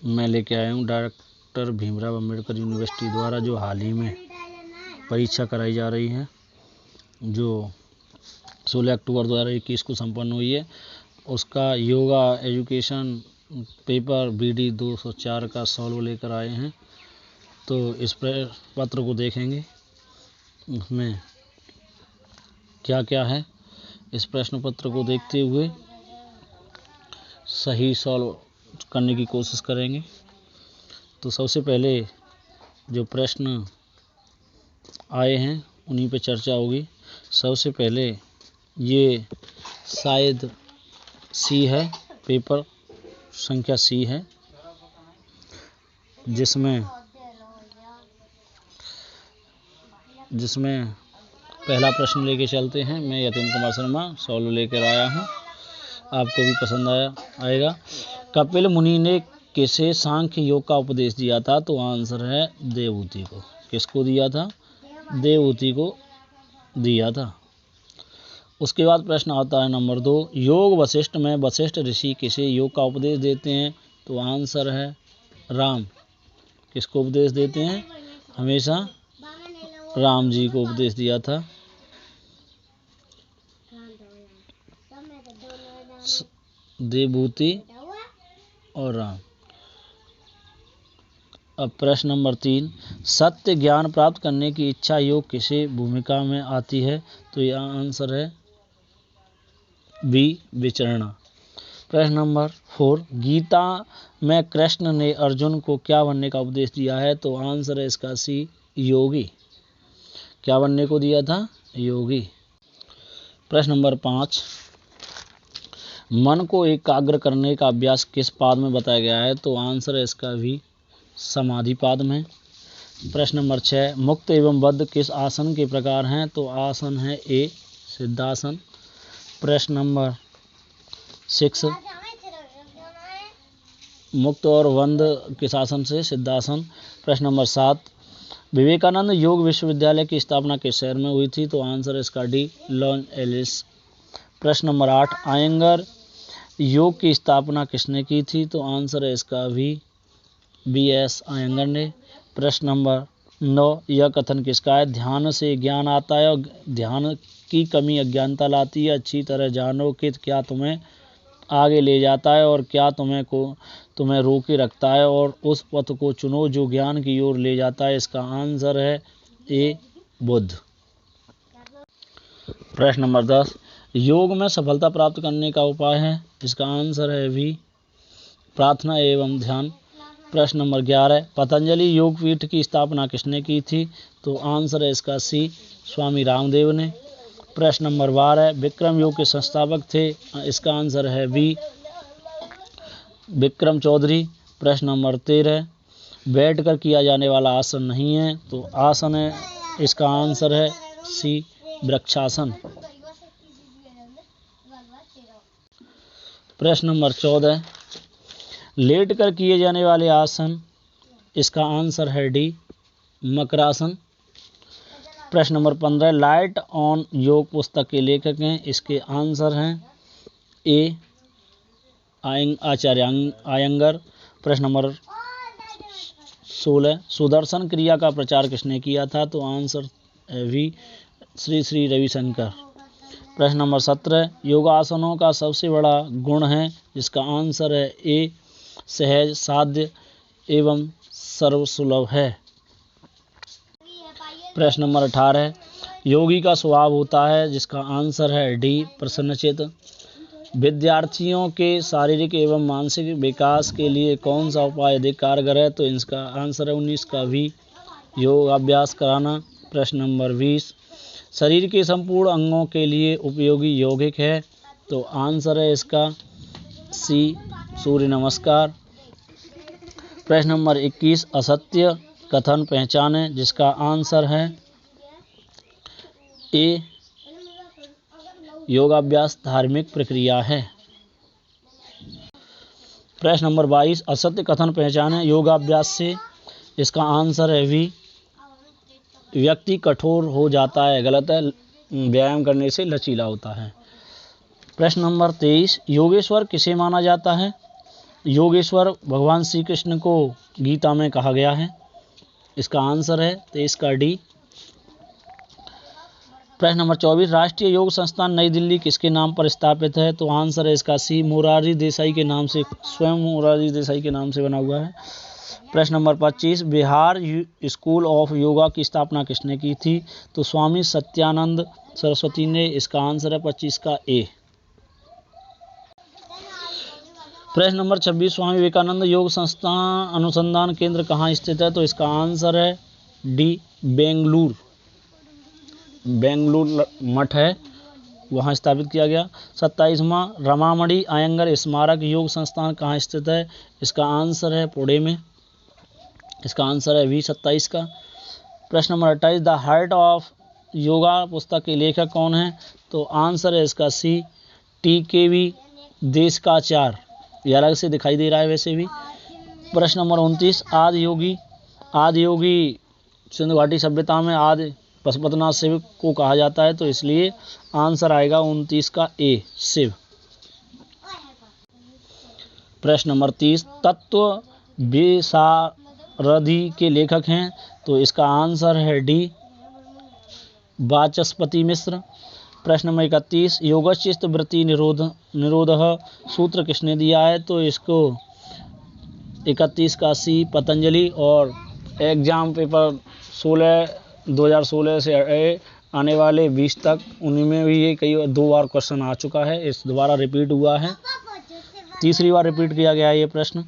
मैं लेके आया हूँ डॉक्टर भीमराव अंबेडकर यूनिवर्सिटी द्वारा जो हाल ही में परीक्षा कराई जा रही है, जो 16 अक्टूबर 2021 को संपन्न हुई है। उसका योगा एजुकेशन पेपर BD 204 का सॉल्व लेकर आए हैं। तो इस पत्र को देखेंगे, उसमें क्या क्या है। इस प्रश्न पत्र को देखते हुए सही सॉल्व करने की कोशिश करेंगे। तो सबसे पहले जो प्रश्न आए हैं उन्हीं पे चर्चा होगी। सबसे पहले ये शायद C है, पेपर संख्या C है, जिसमें पहला प्रश्न लेके चलते हैं। मैं यतीन कुमार शर्मा सॉल्व लेकर आया हूँ, आपको भी पसंद आएगा। कपिल मुनि ने किसे सांख्य योग का उपदेश दिया था? तो आंसर है देवहूति को। किसको दिया था? देवहूति को दिया था। उसके बाद प्रश्न आता है नंबर 2, योग वशिष्ठ में वशिष्ठ ऋषि किसे योग का उपदेश देते हैं? तो आंसर है राम। किसको उपदेश देते हैं? हमेशा राम जी को उपदेश दिया था। देवहूति और राम। अब प्रश्न नंबर 3, सत्य ज्ञान प्राप्त करने की इच्छा योग किसे भूमिका में आती है? तो यह आंसर है B, विचरणा। प्रश्न नंबर 4, गीता में कृष्ण ने अर्जुन को क्या बनने का उपदेश दिया है? तो आंसर है इसका C, योगी। क्या बनने को दिया था? योगी। प्रश्न नंबर 5, मन को एकाग्र करने का अभ्यास किस पाद में बताया गया है? तो आंसर है इसका भी समाधि पाद में। प्रश्न नंबर 6, मुक्त एवं बद्ध किस आसन के प्रकार हैं? तो आसन है A, सिद्धासन। प्रश्न नंबर 6, मुक्त और बंद किस आसन से? सिद्धासन। प्रश्न नंबर 7, विवेकानंद योग विश्वविद्यालय की स्थापना किस शहर में हुई थी? तो आंसर है इसका D, लॉस एंजलिस। प्रश्न नंबर 8, आयंगर योग की स्थापना किसने की थी? तो आंसर है इसका भी B.S. आयंगर ने। प्रश्न नंबर 9, यह कथन किसका है? ध्यान से ज्ञान आता है और ध्यान की कमी अज्ञानता लाती है। अच्छी तरह जानो कि क्या तुम्हें आगे ले जाता है और क्या तुम्हें रोके रखता है, और उस पथ को चुनो जो ज्ञान की ओर ले जाता है। इसका आंसर है A, बुद्ध। प्रश्न नंबर 10, योग में सफलता प्राप्त करने का उपाय है? इसका आंसर है B, प्रार्थना एवं ध्यान। प्रश्न नंबर 11, पतंजलि योगपीठ की स्थापना किसने की थी? तो आंसर है इसका C, स्वामी रामदेव ने। प्रश्न नंबर 12, विक्रम योग के संस्थापक थे? इसका आंसर है B, विक्रम चौधरी। प्रश्न नंबर 13, बैठकर किया जाने वाला आसन नहीं है? तो आसन है इसका आंसर है C, वृक्षासन। प्रश्न नंबर 14, लेट कर किए जाने वाले आसन? इसका आंसर है D, मकरासन। प्रश्न नंबर 15, लाइट ऑन योग पुस्तक के लेखक हैं? इसके आंसर हैं A, आचार्य आयंगर। प्रश्न नंबर 16, सुदर्शन क्रिया का प्रचार किसने किया था? तो आंसर भी श्री रविशंकर। प्रश्न नंबर 17, योगासनों का सबसे बड़ा गुण है? जिसका आंसर है A, सहज, साध्य एवं सर्वसुलभ है। प्रश्न नंबर 18, योगी का स्वभाव होता है? जिसका आंसर है D, प्रसन्नचित्त। विद्यार्थियों के शारीरिक एवं मानसिक विकास के लिए कौन सा उपाय अधिक कारगर है? तो इसका आंसर है 19 का भी, योगाभ्यास कराना। प्रश्न नंबर 20, शरीर के संपूर्ण अंगों के लिए उपयोगी यौगिक है? तो आंसर है इसका C, सूर्य नमस्कार। प्रश्न नंबर 21, असत्य कथन पहचाने? जिसका आंसर है A, योगाभ्यास धार्मिक प्रक्रिया है। प्रश्न नंबर 22, असत्य कथन पहचाने योगाभ्यास से? इसका आंसर है B, व्यक्ति कठोर हो जाता है। गलत है, व्यायाम करने से लचीला होता है। प्रश्न नंबर 23, योगेश्वर किसे माना जाता है? योगेश्वर भगवान श्री कृष्ण को गीता में कहा गया है? इसका आंसर है 23 का डी। प्रश्न नंबर 24, राष्ट्रीय योग संस्थान नई दिल्ली किसके नाम पर स्थापित है? तो आंसर है इसका सी, मोरारजी देसाई के नाम से, स्वयं मोरारजी देसाई के नाम से बना हुआ है। प्रश्न number 25, Bihar school of yoga की स्थापना किसने की थी? तो स्वामी सत्यानंद सरस्वती ने। इसका आंसर है 25 का ए। प्रश्न नंबर 26, स्वामी विवेकानंद योग संस्थान अनुसंधान केंद्र कहाँ स्थित है? तो इसका आंसर है डी, बेंगलुरु मठ है, वहाँ स्थापित किया गया। 27वां, रमामणि अयंगर स्मारक योग संस्थान कहाँ स्थित है? इसका आंसर है पुणे में। इसका आंसर है वी 27 का। प्रश्न number 28, the heart of yoga पुस्तक के लेखक कौन है? तो आंसर है इसका सी, TKV देशकाचार्य। ये अलग से दिखाई दे रहा है वैसे भी। प्रश्न नंबर 29, आदि योगी सिंधु घाटी सभ्यता में आदि पशुपतिनाथ शिव को कहा जाता है, तो इसलिए आंसर आएगा 29 का ए, शिव। प्रश्न नंबर 30, तत्व विशारदी के लेखक हैं? तो इसका आंसर है डी, वाचस्पति मिश्र। प्रश्न नंबर 31, योगचित्त वृत्ति निरोध सूत्र किसने दिया है? तो इसको 31 का सी, पतंजलि। और एग्जाम पेपर 2016 से आने वाले 20 तक, उन्हीं में भी ये 2 बार क्वेश्चन आ चुका है, इस दोबारा रिपीट हुआ है, तीसरी बार रिपीट किया गया है ये प्रश्न।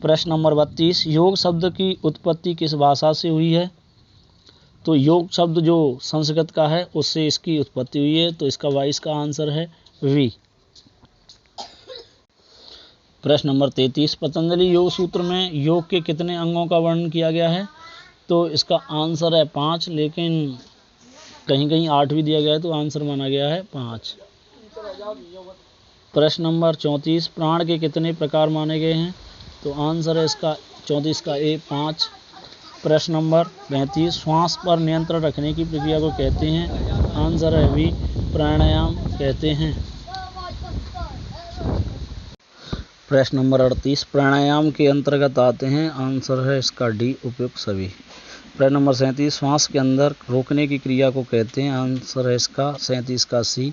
प्रश्न नंबर 32, योग शब्द की उत्पत्ति किस भाषा से हुई है? तो योग शब्द जो संस्कृत का है उससे इसकी उत्पत्ति हुई है, तो इसका 22 का आंसर है वी। प्रश्न नंबर 33, पतंजलि योग सूत्र में योग के कितने अंगों का वर्णन किया गया है? तो इसका आंसर है 5, लेकिन कहीं कहीं 8 भी दिया गया है, तो आंसर माना गया है 5। प्रश्न नंबर 34, प्राण के कितने प्रकार माने गए हैं? तो आंसर है इसका 34 का ए, 5। प्रश्न नंबर 35, श्वास पर नियंत्रण रखने की प्रक्रिया को कहते हैं? आंसर है वी, प्राणायाम कहते हैं। प्रश्न नंबर 38, प्राणायाम के अंतर्गत आते हैं? आंसर है इसका डी, उपयुक्त सभी। प्रश्न नंबर 37, श्वास के अंदर रोकने की क्रिया को कहते हैं? आंसर है इसका 37 का सी,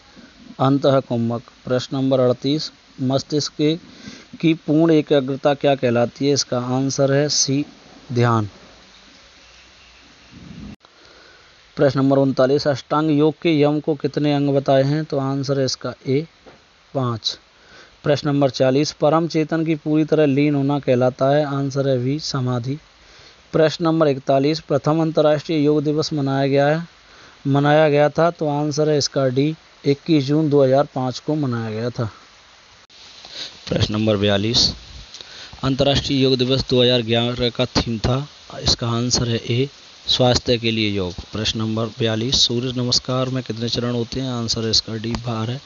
अंतःकुंभक। प्रश्न नंबर 38, मस्तिष्क की पूर्ण एकाग्रता क्या कहलाती है? इसका आंसर है सी, ध्यान। प्रश्न नंबर 39, अष्टांग योग के यम को कितने अंग बताए हैं? तो आंसर है इसका ए, 5। प्रश्न नंबर 40, परम चेतन की पूरी तरह लीन होना कहलाता है? आंसर है वी, समाधि। प्रश्न नंबर 41, प्रथम अंतर्राष्ट्रीय योग दिवस मनाया गया था? तो आंसर है इसका डी, 21 जून 2005 को मनाया गया था। प्रश्न नंबर 42, अंतर्राष्ट्रीय योग दिवस 2011 का थीम था? इसका आंसर है ए, स्वास्थ्य के लिए योग। प्रश्न नंबर 42, सूर्य नमस्कार में कितने चरण होते हैं? आंसर है इसका डी, 12।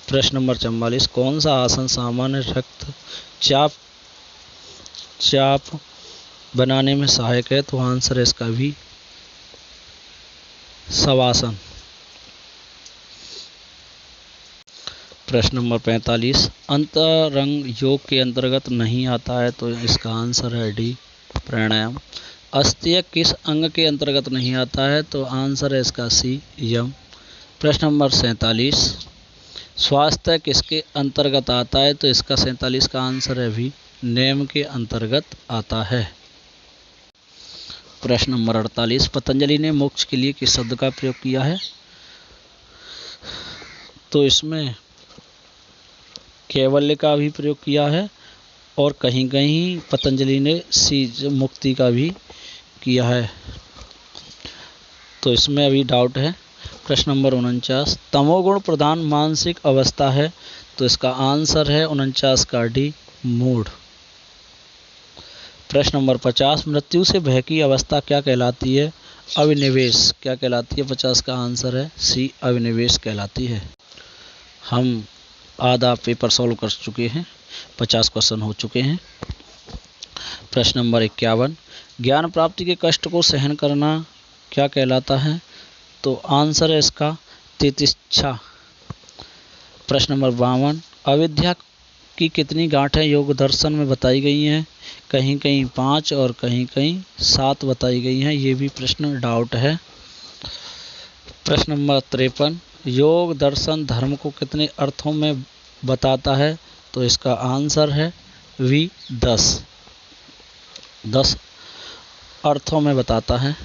प्रश्न नंबर 44, कौन सा आसन सामान्य रक्तचाप बनाने में सहायक है? तो आंसर है इसका भी, शवासन। प्रश्न नंबर 45, अंतरंग योग के अंतर्गत नहीं आता है? तो इसका आंसर है डी, प्राणायाम। अस्थियक किस अंग के अंतर्गत नहीं आता है? तो आंसर है इसका सी, यम। प्रश्न नंबर 47, स्वास्थ्य किसके अंतर्गत आता है? तो इसका 47 का आंसर है भी, नेम के अंतर्गत आता है। प्रश्न नंबर 48, पतंजलि ने मोक्ष के लिए किस शब्द का प्रयोग किया है? तो इसमें कैवल्य का भी प्रयोग किया है, और कहीं कहीं पतंजलि ने मुक्ति का भी किया है, तो इसमें अभी डाउट है। प्रश्न नंबर 49, तमोगुण प्रधान मानसिक अवस्था है? तो इसका आंसर है 49 का डी, मूड। प्रश्न नंबर 50, मृत्यु से भय की अवस्था क्या कहलाती है? अविनिवेश क्या कहलाती है? 50 का आंसर है सी, अविनिवेश कहलाती है। हम आधा पेपर सॉल्व कर चुके हैं, 50 क्वेश्चन हो चुके हैं। प्रश्न नंबर 51, ज्ञान प्राप्ति के कष्ट को सहन करना क्या कहलाता है? तो आंसर है इसका तितिक्षा। प्रश्न नंबर 52, अविद्या की कितनी गांठें योग दर्शन में बताई गई हैं? कहीं कहीं 5 और कहीं कहीं 7 बताई गई हैं। ये भी प्रश्न डाउट है। प्रश्न नंबर 53, योग दर्शन धर्म को कितने अर्थों में बताता है? तो इसका आंसर है वी 10 अर्थों में बताता है।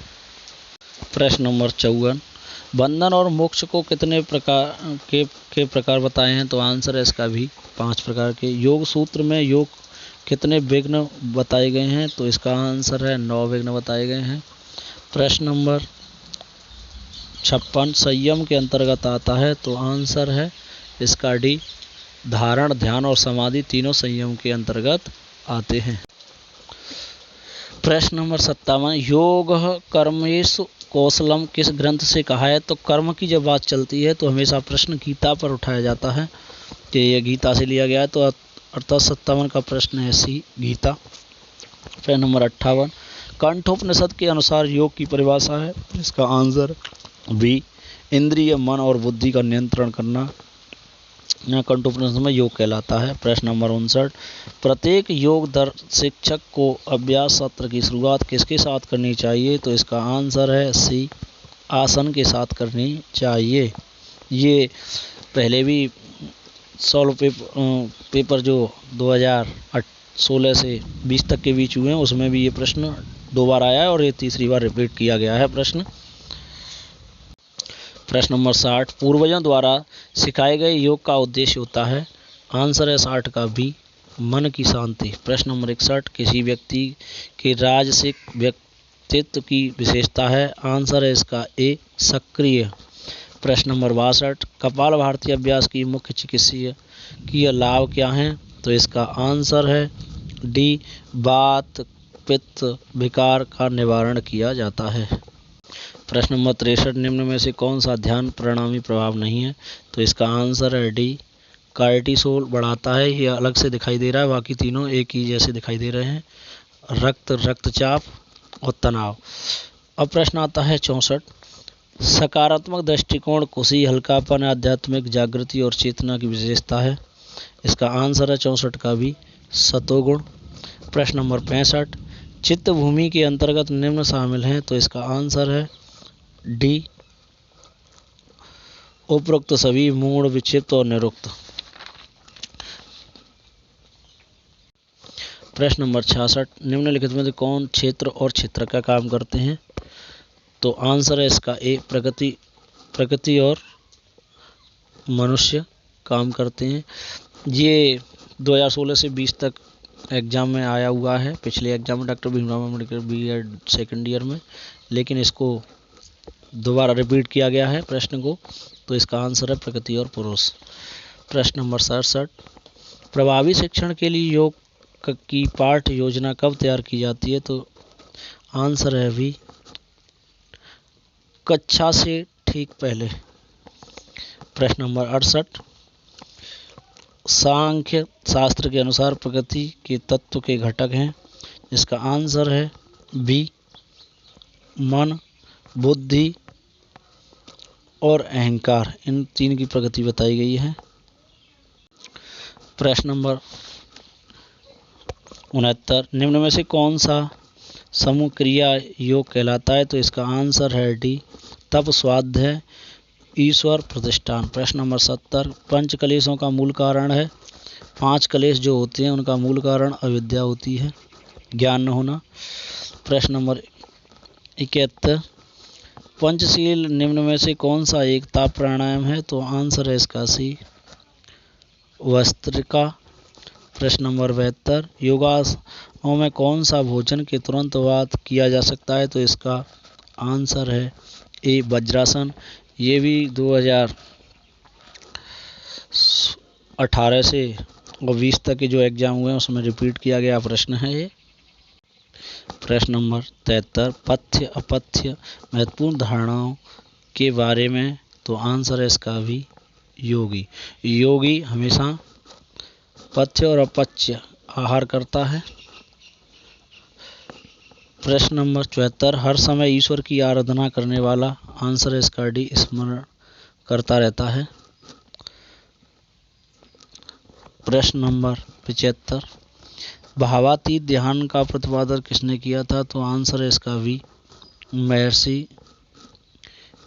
प्रश्न नंबर 54, बंधन और मोक्ष को कितने प्रकार के प्रकार बताए हैं? तो आंसर है इसका भी 5 प्रकार के। योग सूत्र में योग कितने विघ्न बताए गए हैं? तो इसका आंसर है 9 विघ्न बताए गए हैं। प्रश्न नंबर 56, संयम के अंतर्गत आता है? तो आंसर है इसका डी, धारण, ध्यान और समाधि तीनों संयम के अंतर्गत आते हैं। प्रश्न नंबर 57, योग कर्मेषु कौशलम किस ग्रंथ से कहा है? तो कर्म की जब बात चलती है तो हमेशा प्रश्न गीता पर उठाया जाता है कि यह गीता से लिया गया है, तो अर्थात 57 का प्रश्न है सी, गीता। प्रश्न नंबर 58, कंठोपनिषद के अनुसार योग की परिभाषा है? इसका आंसर बी, इंद्रिय, मन और बुद्धि का नियंत्रण करना कंठोपनिषद में योग कहलाता है। प्रश्न नंबर 59, प्रत्येक योग शिक्षक को अभ्यास सत्र की शुरुआत किसके साथ करनी चाहिए? तो इसका आंसर है सी, आसन के साथ करनी चाहिए। ये पहले भी सॉल्व पेपर जो 2016 से 20 तक के बीच हुए हैं उसमें भी ये प्रश्न 2 बार आया है और ये तीसरी बार रिपीट किया गया है प्रश्न। प्रश्न नंबर 60, पूर्वजों द्वारा सिखाए गए योग का उद्देश्य होता है? आंसर है 60 का बी, मन की शांति। प्रश्न नंबर 61, किसी व्यक्ति के राजसिक व्यक्तित्व की विशेषता है? आंसर है इसका ए, सक्रिय। प्रश्न नंबर 62, कपालभाति अभ्यास की मुख्य चिकित्सीय लाभ क्या हैं? तो इसका आंसर है डी, वात पित्त विकार का निवारण किया जाता है। प्रश्न नंबर 63, निम्न में से कौन सा ध्यान परिणामी प्रभाव नहीं है? तो इसका आंसर है डी, कार्टिसोल बढ़ाता है। ये अलग से दिखाई दे रहा है, बाकी तीनों एक ही जैसे दिखाई दे रहे हैं, रक्तचाप और तनाव। अब प्रश्न आता है 64, सकारात्मक दृष्टिकोण खुशी, हल्कापन, आध्यात्मिक जागृति और चेतना की विशेषता है? इसका आंसर है 64 का भी, सतोगुण। प्रश्न नंबर 65, चित्त भूमि के अंतर्गत निम्न शामिल हैं? तो इसका आंसर है डी, उपरोक्त सभी, मूढ़, विक्षिप्त और निरुक्त। प्रश्न नंबर 66, निम्नलिखित में से कौन क्षेत्र और क्षेत्र का काम करते हैं? तो आंसर है इसका ए, प्रकृति और मनुष्य काम करते हैं। ये 2016 से 20 तक एग्जाम में आया हुआ है, पिछले एग्जाम में doctor Bhimrao Ambedkar BEd second year में, लेकिन इसको दोबारा रिपीट किया गया है प्रश्न को, तो इसका आंसर है प्रकृति और पुरुष। प्रश्न नंबर 67, प्रभावी शिक्षण के लिए योग की पाठ योजना कब तैयार की जाती है? तो आंसर है भी, कक्षा से ठीक पहले। प्रश्न नंबर 68, सांख्य शास्त्र के अनुसार प्रकृति के तत्व के घटक हैं? इसका आंसर है बी, मन, बुद्धि और अहंकार, इन 3 की प्रकृति बताई गई है। प्रश्न नंबर 69, निम्न में से कौन सा समूह क्रिया योग कहलाता है? तो इसका आंसर है डी, तप, स्वाध्याय, ईश्वर प्रतिष्ठान। प्रश्न नंबर 70, पंच कलेशों का मूल कारण है? 5 कलेश जो होते हैं उनका मूल कारण अविद्या होती है, ज्ञान न होना। प्रश्न नंबर 71, पंचशील निम्न में से कौन सा एक ताप प्राणायाम है? तो आंसर है इसका सी, वस्त्रिका। प्रश्न नंबर 72, योगासनों में कौन सा भोजन के तुरंत बाद किया जा सकता है? तो इसका आंसर है ए, वज्रासन। ये भी 2018 से और 20 तक के जो एग्जाम हुए हैं उसमें रिपीट किया गया प्रश्न है ये। प्रश्न नंबर 73, पथ्य अपथ्य महत्वपूर्ण धारणाओं के बारे में? तो आंसर है इसका भी योगी हमेशा पथ्य और अपथ्य आहार करता है। प्रश्न नंबर 74, हर समय ईश्वर की आराधना करने वाला? आंसर है इसका डी, स्मरण करता रहता है। प्रश्न नंबर 75, भावातीत ध्यान का प्रतिपादन किसने किया था? तो आंसर है इसका वी, महर्षि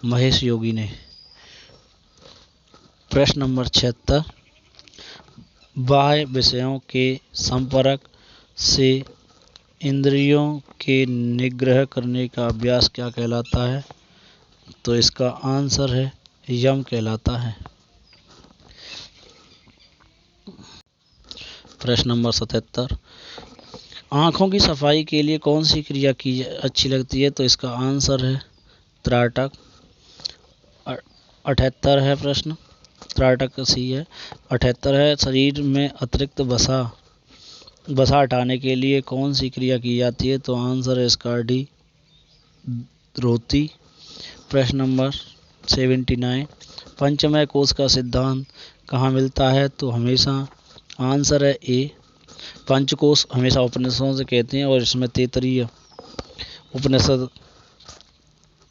महेश योगी ने। प्रश्न नंबर 76, बाह्य विषयों के संपर्क से इंद्रियों के निग्रह करने का अभ्यास क्या कहलाता है? तो इसका आंसर है यम कहलाता है। प्रश्न नंबर 77, आँखों की सफाई के लिए कौन सी क्रिया की अच्छी लगती है? तो इसका आंसर है त्राटक। 78 है प्रश्न, त्राटक सी है। 78 है, शरीर में अतिरिक्त वसा हटाने के लिए कौन सी क्रिया की जाती है? तो आंसर है इसका डी, रोती। प्रश्न नंबर 79, पंचमय कोश का सिद्धांत कहाँ मिलता है? तो हमेशा आंसर है ए, पंचकोश हमेशा उपनिषदों से कहते हैं और इसमें तैत्तिरीय उपनिषद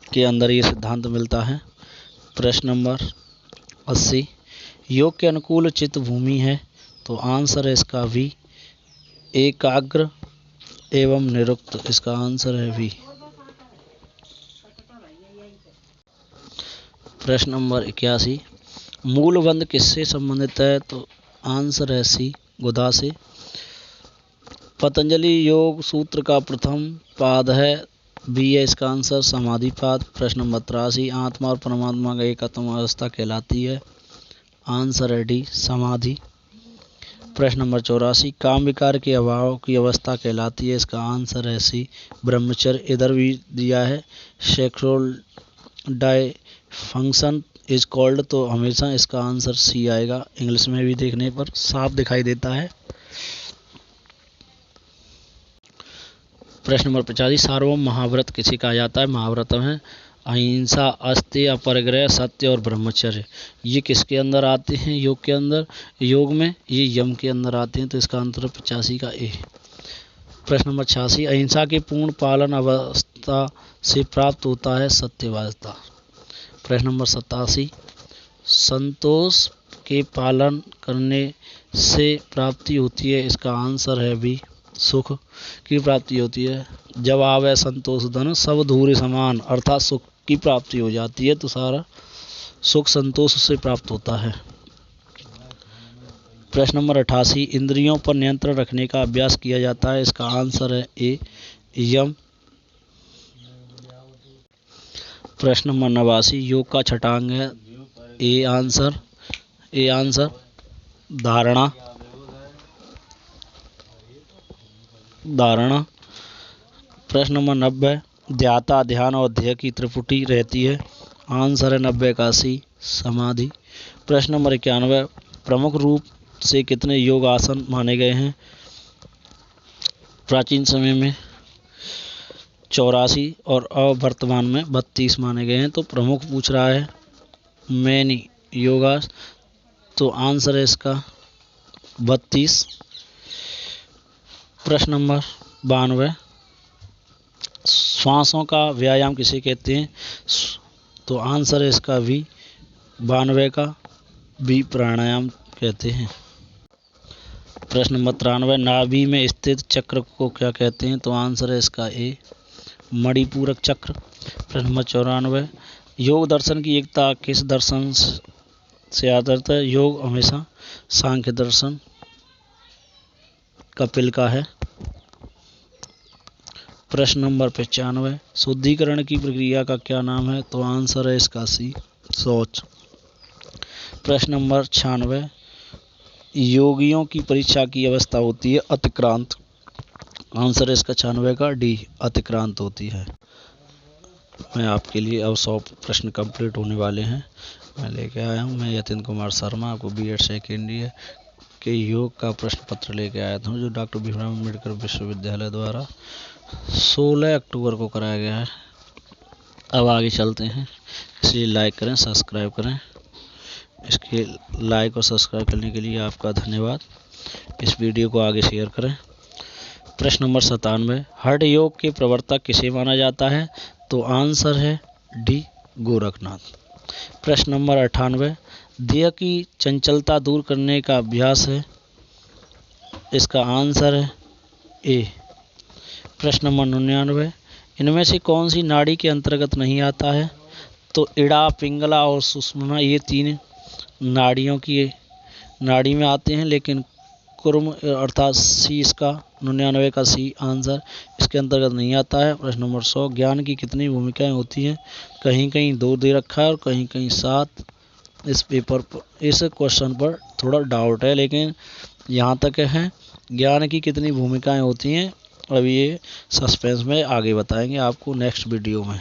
के अंदर ये सिद्धांत मिलता है। प्रश्न नंबर 80, योग के अनुकूल चित्त भूमि है? तो आंसर है इसका वी, एकाग्र एवं निरुक्त। इसका आंसर है वी। प्रश्न नंबर 81, मूलबंध किससे संबंधित है? तो आंसर है सी, गुदा से। पतंजलि योग सूत्र का प्रथम पाद है? बी है इसका आंसर, समाधि पाद। प्रश्न नंबर 83, आत्मा और परमात्मा का एकत्व अवस्था कहलाती है? आंसर है डी, समाधि। प्रश्न नंबर 84, काम विकार के अभाव की अवस्था कहलाती है? इसका आंसर है सी, ब्रह्मचर्य। इधर भी दिया है सेक्सुअल डायफंक्शन इज कॉल्ड, तो हमेशा इसका आंसर सी आएगा। इंग्लिश में भी देखने पर साफ दिखाई देता है। प्रश्न नंबर 85, सार्वभौम महाव्रत किसे कहा जाता है? महाव्रत में अहिंसा, अस्तेय, अपरिग्रह, सत्य और ब्रह्मचर्य, ये किसके अंदर आते हैं? योग के अंदर। योग में ये यम के अंदर आते हैं, तो इसका आंसर 85 का ए। प्रश्न नंबर 86, अहिंसा के पूर्ण पालन अवस्था से प्राप्त होता है? सत्यवादिता। प्रश्न नंबर 87, संतोष के पालन करने से प्राप्ति होती है? इसका आंसर है बी, सुख की प्राप्ति होती है। जब आवे संतोष धन सब धूरे समान, अर्थात सुख की प्राप्ति हो जाती है, तो सारा सुख संतोष से प्राप्त होता है। प्रश्न नंबर 88, इंद्रियों पर नियंत्रण रखने का अभ्यास किया जाता है? इसका आंसर है ए, यम। प्रश्न नंबर 89, योग का छठा अंग है? ए आंसर धारणा। प्रश्न नंबर 90, ध्याता, ध्यान और ध्येय की त्रिपुटी रहती है? आंसर है 90 का सी, समाधि। प्रश्न नंबर 91, प्रमुख रूप से कितने योग आसन माने गए हैं? प्राचीन समय में 84 और अब वर्तमान में 32 माने गए हैं। तो प्रमुख पूछ रहा है मैनी योगा, तो आंसर है इसका 32। प्रश्न नंबर 92, श्वासों का व्यायाम किसे कहते हैं? तो आंसर है इसका वी, 92 का बी, प्राणायाम कहते हैं। प्रश्न नंबर 93, नाभि में स्थित चक्र को क्या कहते हैं? तो आंसर है इसका ए, मणिपूरक चक्र। प्रश्न नंबर 94, योग दर्शन की एकता किस दर्शन से आधारित है? योग हमेशा सांख्य दर्शन कपिल का है। प्रश्न नंबर 95, शुद्धिकरण की प्रक्रिया का क्या नाम है? तो आंसर है इसका सी, शौच। प्रश्न नंबर 96, योगियों की परीक्षा की अवस्था होती है अतिक्रांत? आंसर है इसका 96 का डी, अतिक्रांत होती है। मैं आपके लिए अब 100 प्रश्न कंप्लीट होने वाले हैं। मैं लेके आया हूँ, मैं यतिन कुमार शर्मा, आपको बीएड सेकेंड ईयर के योग का प्रश्न पत्र लेके आया था, जो डॉक्टर भीमराव अम्बेडकर विश्वविद्यालय द्वारा 16 अक्टूबर को कराया गया है। अब आगे चलते हैं, इसलिए लाइक करें, सब्सक्राइब करें। इसके लाइक और सब्सक्राइब करने के लिए आपका धन्यवाद। इस वीडियो को आगे शेयर करें। प्रश्न नंबर 97, हठ योग के प्रवर्तक किसे माना जाता है? तो आंसर है डी, गोरखनाथ। प्रश्न नंबर 98, देह की चंचलता दूर करने का अभ्यास है? इसका आंसर है ए। प्रश्न नंबर 99, इनमें से कौन सी नाड़ी के अंतर्गत नहीं आता है? तो इड़ा, पिंगला और सुषुम्ना ये 3 नाड़ियों की नाड़ी में आते हैं, लेकिन कुर्म अर्थात सी, इसका 99 का सी आंसर इसके अंतर्गत नहीं आता है। प्रश्न नंबर 100, ज्ञान की कितनी भूमिकाएं होती हैं? कहीं कहीं 2 दे रखा है और कहीं कहीं 7। इस क्वेश्चन पर थोड़ा डाउट है, लेकिन यहाँ तक है ज्ञान की कितनी भूमिकाएं होती हैं। अब ये सस्पेंस में आगे बताएंगे आपको नेक्स्ट वीडियो में।